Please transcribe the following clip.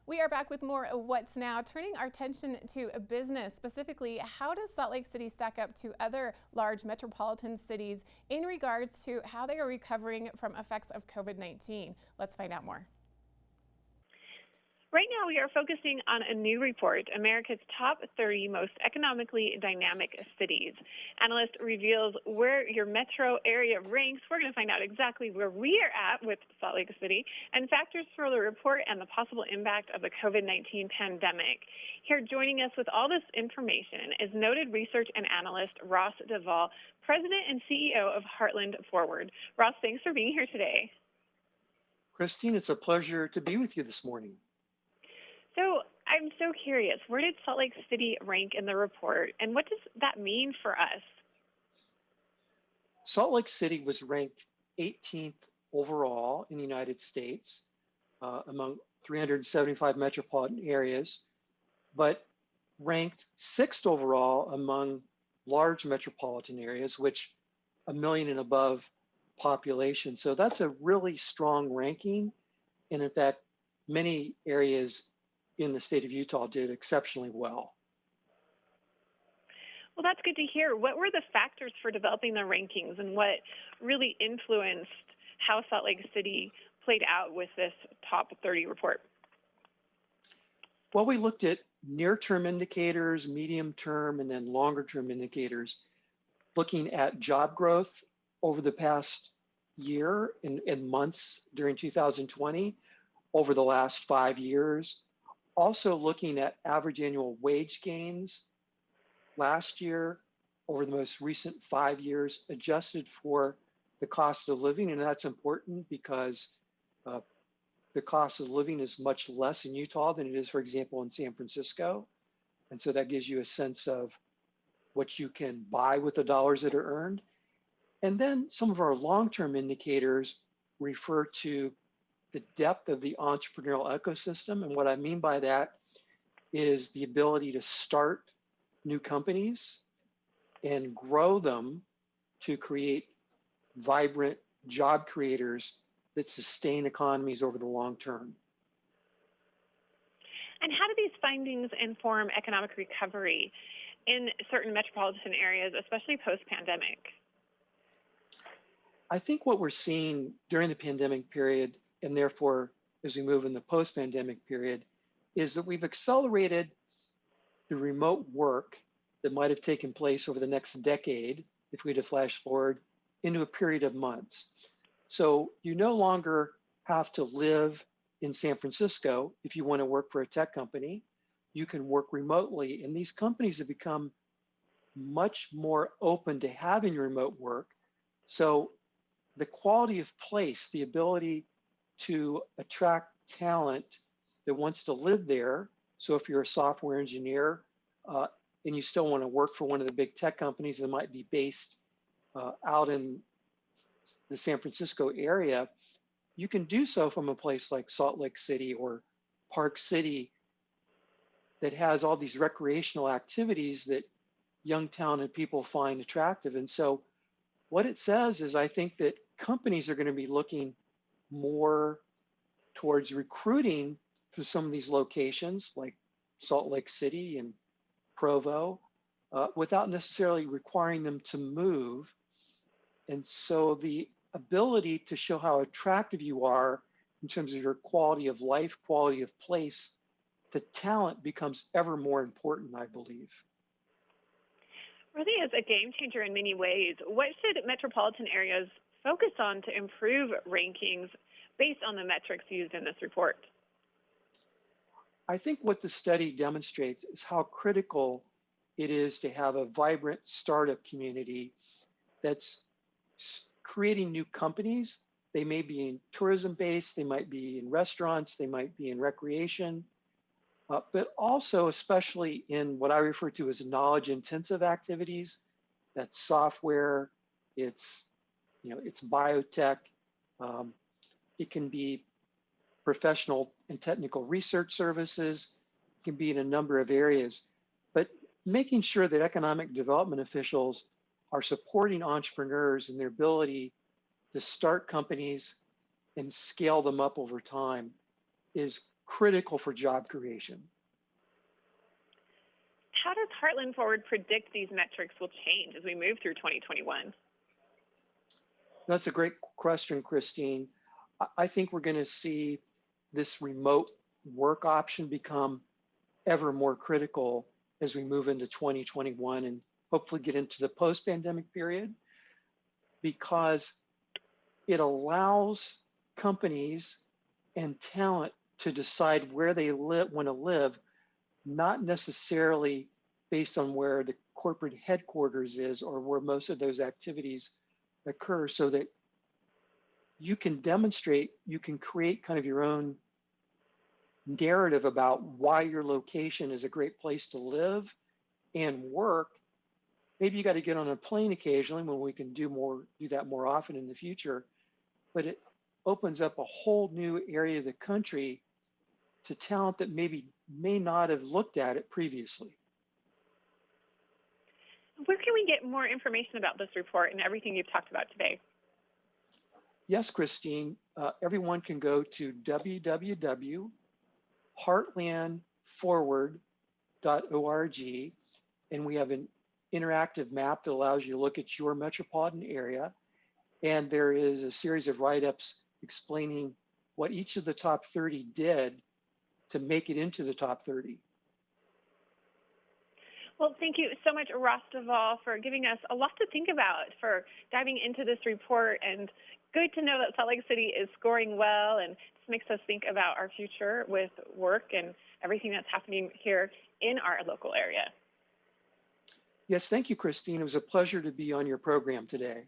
We are back with more of What's Now, turning our attention to business. Specifically, how does Salt Lake City stack up to other large metropolitan cities in regards to how they are recovering from effects of COVID-19? Let's find out more. Right now, we are focusing on a new report, America's Top 30 Most Economically Dynamic Cities. Analyst reveals where your metro area ranks. We're going to find out exactly where we are at with Salt Lake City and factors for the report and the possible impact of the COVID-19 pandemic. Here joining us with all this information is noted research and analyst Ross DeVol, President and CEO of Heartland Forward. Ross, thanks for being here today. Christine, it's a pleasure to be with you this morning. So I'm so curious, where did Salt Lake City rank in the report, and what does that mean for us? Salt Lake City was ranked 18th overall in the United States among 375 metropolitan areas, but ranked 6th overall among large metropolitan areas, which 1 million and above population. So that's a really strong ranking. And in fact, many areas in the state of Utah did exceptionally well. Well, that's good to hear. What were the factors for developing the rankings, and what really influenced how Salt Lake City played out with this top 30 report? Well, we looked at near-term indicators, medium-term, and then longer-term indicators, looking at job growth over the past year and months during 2020, over the last 5 years. Also looking at average annual wage gains last year over the most recent 5 years, adjusted for the cost of living. And that's important because the cost of living is much less in Utah than it is, for example, in San Francisco. And so that gives you a sense of what you can buy with the dollars that are earned. And then some of our long-term indicators refer to the depth of the entrepreneurial ecosystem. And what I mean by that is the ability to start new companies and grow them to create vibrant job creators that sustain economies over the long term. And how do these findings inform economic recovery in certain metropolitan areas, especially post-pandemic? I think what we're seeing during the pandemic period, and therefore as we move in the post-pandemic period, is that we've accelerated the remote work that might have taken place over the next decade, if we'd have flashed forward, into a period of months. So you no longer have to live in San Francisco if you want to work for a tech company. You can work remotely, and these companies have become much more open to having remote work. So the quality of place, the ability to attract talent that wants to live there. So if you're a software engineer and you still want to work for one of the big tech companies that might be based out in the San Francisco area, you can do so from a place like Salt Lake City or Park City that has all these recreational activities that young talented people find attractive. And so what it says is, I think that companies are going to be looking more towards recruiting for some of these locations like Salt Lake City and Provo without necessarily requiring them to move. And so the ability to show how attractive you are in terms of your quality of life, quality of place, the talent becomes ever more important, I believe. Really is a game changer in many ways. What should metropolitan areas focus on to improve rankings based on the metrics used in this report? I think what the study demonstrates is how critical it is to have a vibrant startup community that's creating new companies. They may be in tourism-based, they might be in restaurants, they might be in recreation, but also especially in what I refer to as knowledge-intensive activities. That's software, it's biotech, it can be professional and technical research services, it can be in a number of areas. But making sure that economic development officials are supporting entrepreneurs in their ability to start companies and scale them up over time is critical for job creation. How does Heartland Forward predict these metrics will change as we move through 2021? That's a great question, Christine. I think we're going to see this remote work option become ever more critical as we move into 2021 and hopefully get into the post-pandemic period, because it allows companies and talent to decide where they want to live, not necessarily based on where the corporate headquarters is or where most of those activities occur, so that you can demonstrate, you can create kind of your own narrative about why your location is a great place to live and work. Maybe you got to get on a plane occasionally, when we can do that more often in the future, but it opens up a whole new area of the country to talent that may not have looked at it previously. Where can we get more information about this report and everything you've talked about today? Yes, Christine, everyone can go to www.heartlandforward.org, and we have an interactive map that allows you to look at your metropolitan area. And there is a series of write-ups explaining what each of the top 30 did to make it into the top 30. Well, thank you so much, Ross DeVol, for giving us a lot to think about, for diving into this report. And good to know that Salt Lake City is scoring well, and this makes us think about our future with work and everything that's happening here in our local area. Yes, thank you, Christine. It was a pleasure to be on your program today.